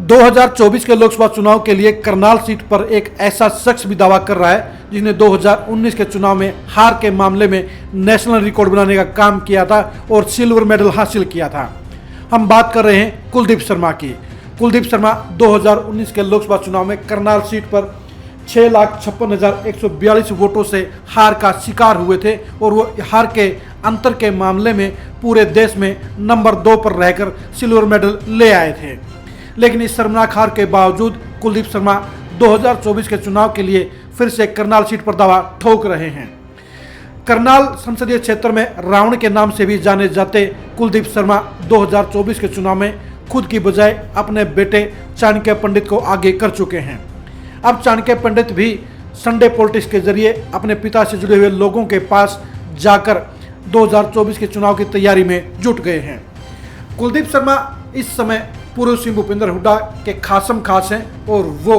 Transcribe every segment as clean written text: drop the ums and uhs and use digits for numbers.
2024 के लोकसभा चुनाव के लिए करनाल सीट पर एक ऐसा शख्स भी दावा कर रहा है जिसने 2019 के चुनाव में हार के मामले में नेशनल रिकॉर्ड बनाने का काम किया था और सिल्वर मेडल हासिल किया था। हम बात कर रहे हैं कुलदीप शर्मा की। कुलदीप शर्मा 2019 के लोकसभा चुनाव में करनाल सीट पर 6,56,142 वोटों से हार का शिकार हुए थे और वो हार के अंतर के मामले में पूरे देश में नंबर 2 पर रहकर सिल्वर मेडल ले आए थे। लेकिन इस शर्मनाक हार के बावजूद कुलदीप शर्मा 2024 के चुनाव के लिए फिर से करनाल सीट पर दावा ठोक रहे हैं। करनाल संसदीय क्षेत्र में रावण के नाम से भी जाने जाते कुलदीप शर्मा 2024 के चुनाव में खुद की बजाय अपने बेटे चाणक्य पंडित को आगे कर चुके हैं। अब चाणक्य पंडित भी संडे पॉलिटिक्स के जरिए अपने पिता से जुड़े हुए लोगों के पास जाकर 2024 के चुनाव की तैयारी में जुट गए हैं। कुलदीप शर्मा इस समय पूर्व सीएम भूपेंद्र हुड्डा के खासम खास हैं और वो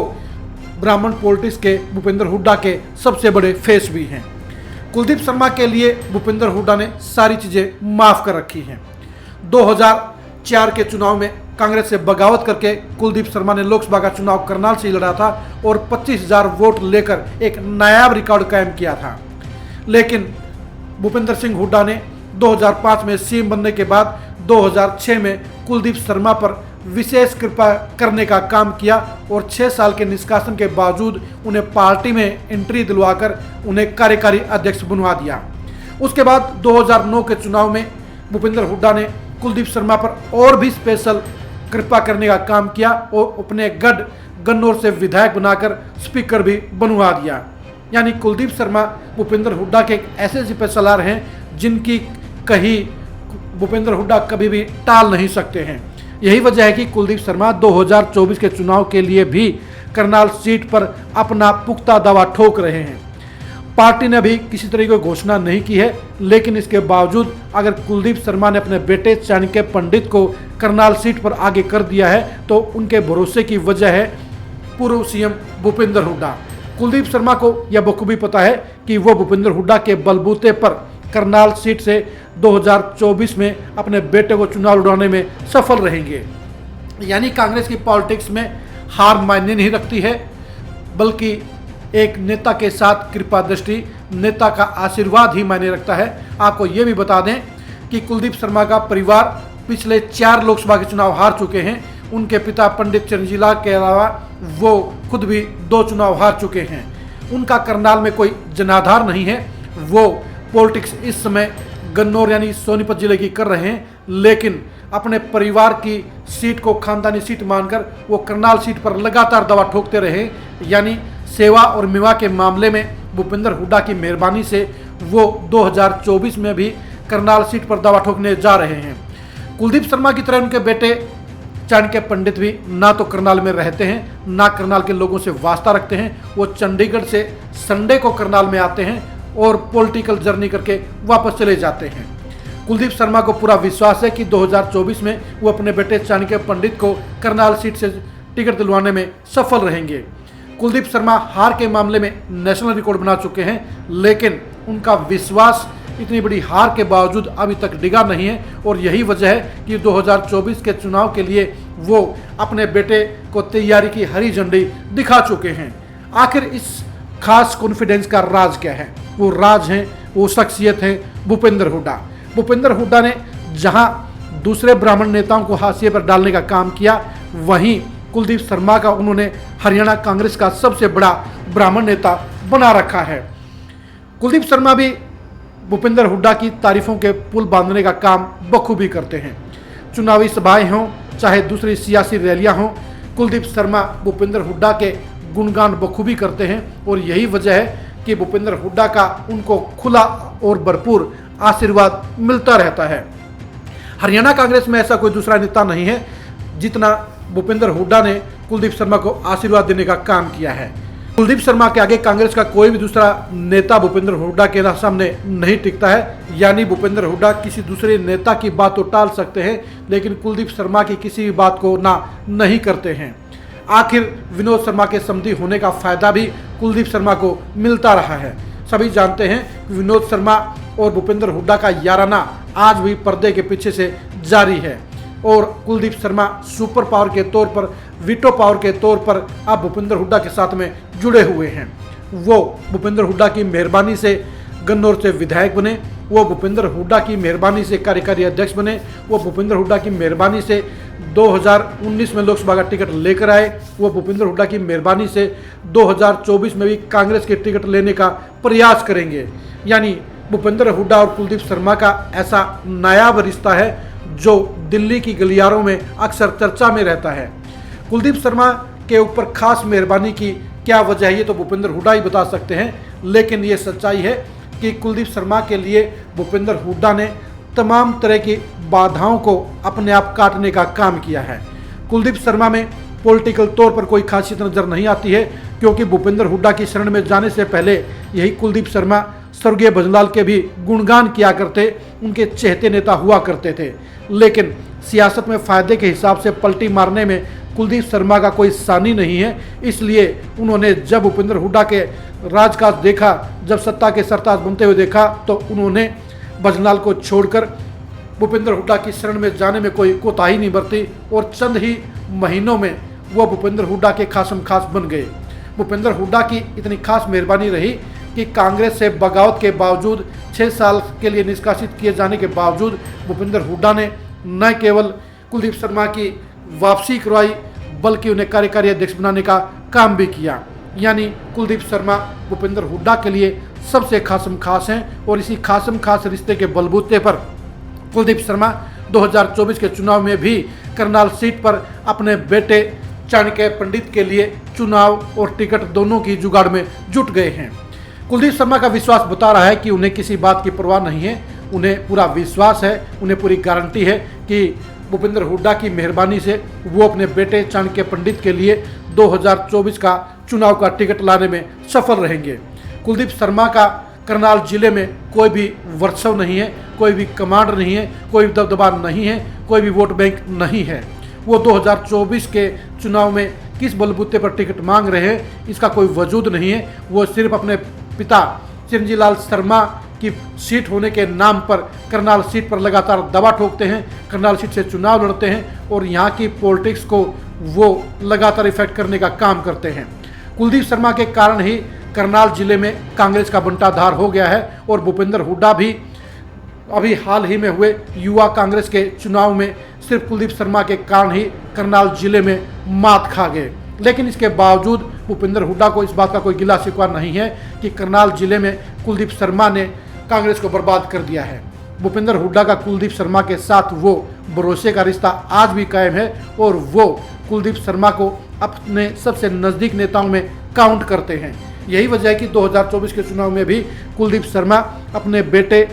ब्राह्मण पॉलिटिक्स के भूपेंद्र हुड्डा के सबसे बड़े फेस भी हैं। कुलदीप शर्मा के लिए भूपेंद्र हुड्डा ने सारी चीज़ें माफ़ कर रखी हैं। 2004 के चुनाव में कांग्रेस से बगावत करके कुलदीप शर्मा ने लोकसभा का चुनाव करनाल से लड़ा था और 25,000 वोट लेकर एक नायाब रिकॉर्ड कायम किया था। लेकिन भूपेंद्र सिंह हुड्डा ने 2005 में सीएम बनने के बाद 2006 में कुलदीप शर्मा पर विशेष कृपा करने का काम किया और 6 साल के निष्कासन के बावजूद उन्हें पार्टी में एंट्री दिलवाकर उन्हें कार्यकारी अध्यक्ष बनवा दिया। उसके बाद 2009 के चुनाव में भूपेंद्र हुड्डा ने कुलदीप शर्मा पर और भी स्पेशल कृपा करने का काम किया और अपने गढ़ गन्नौर से विधायक बनाकर स्पीकर भी बनवा दिया। यानी कुलदीप शर्मा भूपेंद्र हुड्डा के एक ऐसे सिपहसालार हैं जिनकी कहीं भूपेंद्र हुड्डा कभी भी टाल नहीं सकते हैं। यही वजह है कि कुलदीप शर्मा 2024 के चुनाव के लिए भी करनाल सीट पर अपना पुख्ता दावा ठोक रहे हैं। पार्टी ने अभी किसी तरह की घोषणा नहीं की है, लेकिन इसके बावजूद अगर कुलदीप शर्मा ने अपने बेटे चाणक्य पंडित को करनाल सीट पर आगे कर दिया है तो उनके भरोसे की वजह है पूर्व सीएम भूपेंद्र हुड्डा। कुलदीप शर्मा को यह बखूबी पता है कि वो भूपेंद्र हुड्डा के बलबूते पर करनाल सीट से 2024 में अपने बेटे को चुनाव लड़वाने में सफल रहेंगे। यानी कांग्रेस की पॉलिटिक्स में हार मायने नहीं रखती है, बल्कि एक नेता के साथ कृपा दृष्टि, नेता का आशीर्वाद ही मायने रखता है। आपको ये भी बता दें कि कुलदीप शर्मा का परिवार पिछले 4 लोकसभा के चुनाव हार चुके हैं। उनके पिता पंडित चिरंजीवी लाल के अलावा वो खुद भी 2 चुनाव हार चुके हैं। उनका करनाल में कोई जनाधार नहीं है। वो पॉलिटिक्स इस समय गन्नौर यानी सोनीपत जिले की कर रहे हैं, लेकिन अपने परिवार की सीट को खानदानी सीट मानकर वो करनाल सीट पर लगातार दावा ठोकते रहे। यानी सेवा और मेवा के मामले में भूपेंद्र हुड्डा की मेहरबानी से वो 2024 में भी करनाल सीट पर दावा ठोकने जा रहे हैं। कुलदीप शर्मा की तरह उनके बेटे चाणक्य पंडित भी ना तो करनाल में रहते हैं, ना करनाल के लोगों से वास्ता रखते हैं। वो चंडीगढ़ से संडे को करनाल में आते हैं और पॉलिटिकल जर्नी करके वापस चले जाते हैं। कुलदीप शर्मा को पूरा विश्वास है कि 2024 में वो अपने बेटे चाणक्य पंडित को करनाल सीट से टिकट दिलवाने में सफल रहेंगे। कुलदीप शर्मा हार के मामले में नेशनल रिकॉर्ड बना चुके हैं, लेकिन उनका विश्वास इतनी बड़ी हार के बावजूद अभी तक डिगा नहीं है और यही वजह है कि 2024 के चुनाव के लिए वो अपने बेटे को तैयारी की हरी झंडी दिखा चुके हैं। आखिर इस खास कॉन्फिडेंस का राज क्या है? वो राज है, वो शख्सियत है भूपेंद्र हुड्डा। भूपेंद्र हुड्डा ने जहां दूसरे ब्राह्मण नेताओं को हाशिए पर डालने का काम किया, वहीं कुलदीप शर्मा का उन्होंने हरियाणा कांग्रेस का सबसे बड़ा ब्राह्मण नेता बना रखा है। कुलदीप शर्मा भी भूपेंद्र हुड्डा की तारीफों के पुल बांधने का काम बखूबी करते हैं। चुनावी सभाएं हों चाहे दूसरी सियासी रैलियां हों, कुलदीप शर्मा भूपेंद्र हुड्डा के गुणगान बखूबी करते हैं और यही वजह है कि भूपेंद्र हुड्डा का उनको खुला और भरपूर आशीर्वाद मिलता रहता है। हरियाणा कांग्रेस में ऐसा कोई दूसरा नेता नहीं है जितना भूपेंद्र हुड्डा ने कुलदीप शर्मा को आशीर्वाद देने का काम किया है। कुलदीप शर्मा के आगे कांग्रेस का कोई भी दूसरा नेता भूपेंद्र हुड्डा के सामने नहीं टिकता है। यानी भूपेंद्र हुड्डा किसी दूसरे नेता की बात तो टाल सकते हैं, लेकिन कुलदीप शर्मा की किसी भी बात को ना नहीं करते हैं। आखिर विनोद शर्मा के समधी होने का फायदा भी कुलदीप शर्मा को मिलता रहा है। सभी जानते हैं कि विनोद शर्मा और भूपेंद्र हुड्डा का याराना आज भी पर्दे के पीछे से जारी है और कुलदीप शर्मा सुपर पावर के तौर पर वीटो पावर के तौर पर अब भूपेंद्र हुड्डा के साथ में जुड़े हुए हैं। वो भूपेंद्र हुड्डा की मेहरबानी से गन्नौर से विधायक बने, वो भूपेंद्र हुड्डा की मेहरबानी से कार्यकारी अध्यक्ष बने, वो भूपेंद्र हुड्डा की मेहरबानी से 2019 में लोकसभा का टिकट लेकर आए, वो भूपेंद्र हुड्डा की मेहरबानी से 2024 में भी कांग्रेस के टिकट लेने का प्रयास करेंगे। यानी भूपेंद्र हुड्डा और कुलदीप शर्मा का ऐसा नायाब रिश्ता है जो दिल्ली की गलियारों में अक्सर चर्चा में रहता है। कुलदीप शर्मा के ऊपर खास मेहरबानी की क्या वजह है ये तो भूपेंद्र हुड्डा ही बता सकते हैं, लेकिन ये सच्चाई है कि कुलदीप शर्मा के लिए भूपेंद्र हुड्डा ने तमाम तरह की बाधाओं को अपने आप काटने का काम किया है। कुलदीप शर्मा में पॉलिटिकल तौर पर कोई खासियत नजर नहीं आती है, क्योंकि भूपेंद्र हुड्डा की शरण में जाने से पहले यही कुलदीप शर्मा स्वर्गीय भजनलाल के भी गुणगान किया करते, उनके चहेते नेता हुआ करते थे। लेकिन सियासत में फायदे के हिसाब से पलटी मारने में कुलदीप शर्मा का कोई सानी नहीं है, इसलिए उन्होंने जब भूपेंद्र हुड्डा के राजकाज देखा, जब सत्ता के सरताज बनते हुए देखा, तो उन्होंने भजनलाल को छोड़कर भूपेंद्र हुड्डा की शरण में जाने में कोई कोताही नहीं बरती और चंद ही महीनों में वो भूपेंद्र हुड्डा के खासम खास बन गए। भूपेंद्र हुड्डा की इतनी खास मेहरबानी रही कि कांग्रेस से बगावत के बावजूद 6 साल के लिए निष्कासित किए जाने के बावजूद भूपेंद्र हुड्डा ने न केवल कुलदीप शर्मा की वापसी करवाई बल्कि उन्हें कार्यकारी अध्यक्ष बनाने का काम भी किया। यानी कुलदीप शर्मा भूपेंद्र हुड्डा के लिए सबसे खासम खास हैं और इसी खासम खास रिश्ते के बलबूते पर कुलदीप शर्मा 2024 के चुनाव में भी करनाल सीट पर अपने बेटे चाणक्य पंडित के लिए चुनाव और टिकट दोनों की जुगाड़ में जुट गए हैं। कुलदीप शर्मा का विश्वास बता रहा है कि उन्हें किसी बात की परवाह नहीं है, उन्हें पूरा विश्वास है, उन्हें पूरी गारंटी है कि भूपेंद्र हुड्डा की मेहरबानी से वो अपने बेटे चाणक्य पंडित के लिए 2024 का चुनाव का टिकट लाने में सफल रहेंगे। कुलदीप शर्मा का करनाल जिले में कोई भी वर्चस्व नहीं है, कोई भी कमांड नहीं है, कोई दबदबा नहीं है, कोई भी वोट बैंक नहीं है। वो 2024 के चुनाव में किस बलबूते पर टिकट मांग रहे हैं इसका कोई वजूद नहीं है। वो सिर्फ अपने पिता चिरंजीव लाल शर्मा की सीट होने के नाम पर करनाल सीट पर लगातार दबा ठोकते हैं, करनाल सीट से चुनाव लड़ते हैं और यहाँ की पॉलिटिक्स को वो लगातार इफेक्ट करने का काम करते हैं। कुलदीप शर्मा के कारण ही करनाल जिले में कांग्रेस का बंटाधार हो गया है और भूपेंद्र हुड्डा भी अभी हाल ही में हुए युवा कांग्रेस के चुनाव में सिर्फ कुलदीप शर्मा के कारण ही करनाल जिले में मात खा गए। लेकिन इसके बावजूद भूपेंद्र हुड्डा को इस बात का कोई गिला शिकवा नहीं है कि करनाल जिले में कुलदीप शर्मा ने कांग्रेस को बर्बाद कर दिया है। भूपेंद्र हुड्डा का कुलदीप शर्मा के साथ वो भरोसे का रिश्ता आज भी कायम है और वो कुलदीप शर्मा को अपने सबसे नज़दीक नेताओं में काउंट करते हैं। यही वजह है कि 2024 के चुनाव में भी कुलदीप शर्मा अपने बेटे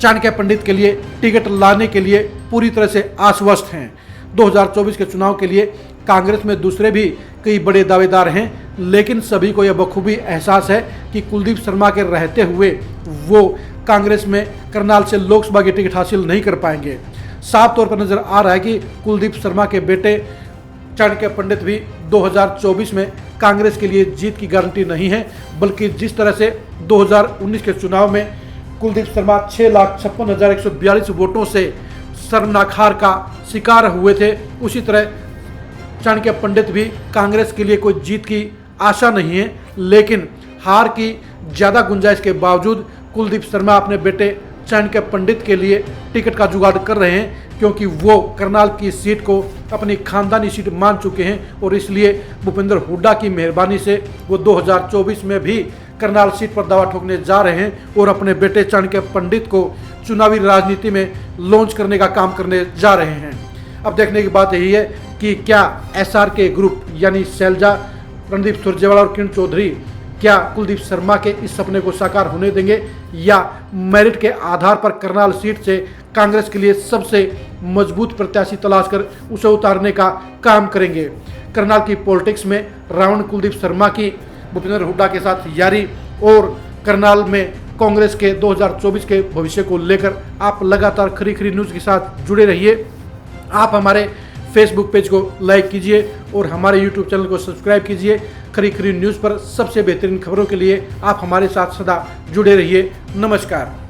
चाणक्य पंडित के लिए टिकट लाने के लिए पूरी तरह से आश्वस्त हैं। 2024 के चुनाव के लिए कांग्रेस में दूसरे भी कई बड़े दावेदार हैं, लेकिन सभी को यह बखूबी एहसास है कि कुलदीप शर्मा के रहते हुए वो कांग्रेस में करनाल से लोकसभा की टिकट हासिल नहीं कर पाएंगे। साफ तौर पर नजर आ रहा है कि कुलदीप शर्मा के बेटे चाणक्य पंडित भी 2024 में कांग्रेस के लिए जीत की गारंटी नहीं है, बल्कि जिस तरह से 2019 के चुनाव में कुलदीप शर्मा 6,56,142 वोटों से शर्मनाक हार का शिकार हुए थे, उसी तरह चाणक्य पंडित भी कांग्रेस के लिए कोई जीत की आशा नहीं है। लेकिन हार की ज़्यादा गुंजाइश के बावजूद कुलदीप शर्मा अपने बेटे चाणक्य पंडित के लिए टिकट का जुगाड़ कर रहे हैं, क्योंकि वो करनाल की सीट को अपनी खानदानी सीट मान चुके हैं और इसलिए भूपेंद्र हुड्डा की मेहरबानी से वो 2024 में भी करनाल सीट पर दावा ठोकने जा रहे हैं और अपने बेटे चाणक्य पंडित को चुनावी राजनीति में लॉन्च करने का काम करने जा रहे हैं। अब देखने की बात यही है कि क्या SRK ग्रुप यानी शैलजा, रणदीप सुरजेवाला और किरण चौधरी क्या कुलदीप शर्मा के इस सपने को साकार होने देंगे या मेरिट के आधार पर करनाल सीट से कांग्रेस के लिए सबसे मजबूत प्रत्याशी तलाश कर उसे उतारने का काम करेंगे। करनाल की पॉलिटिक्स में रावण कुलदीप शर्मा की भूपेंद्र हुड्डा के साथ यारी और करनाल में कांग्रेस के 2024 के भविष्य को लेकर आप लगातार खरी खरी न्यूज़ के साथ जुड़े रहिए। आप हमारे फेसबुक पेज को लाइक कीजिए और हमारे यूट्यूब चैनल को सब्सक्राइब कीजिए। खरी खरी न्यूज़ पर सबसे बेहतरीन खबरों के लिए आप हमारे साथ सदा जुड़े रहिए। नमस्कार।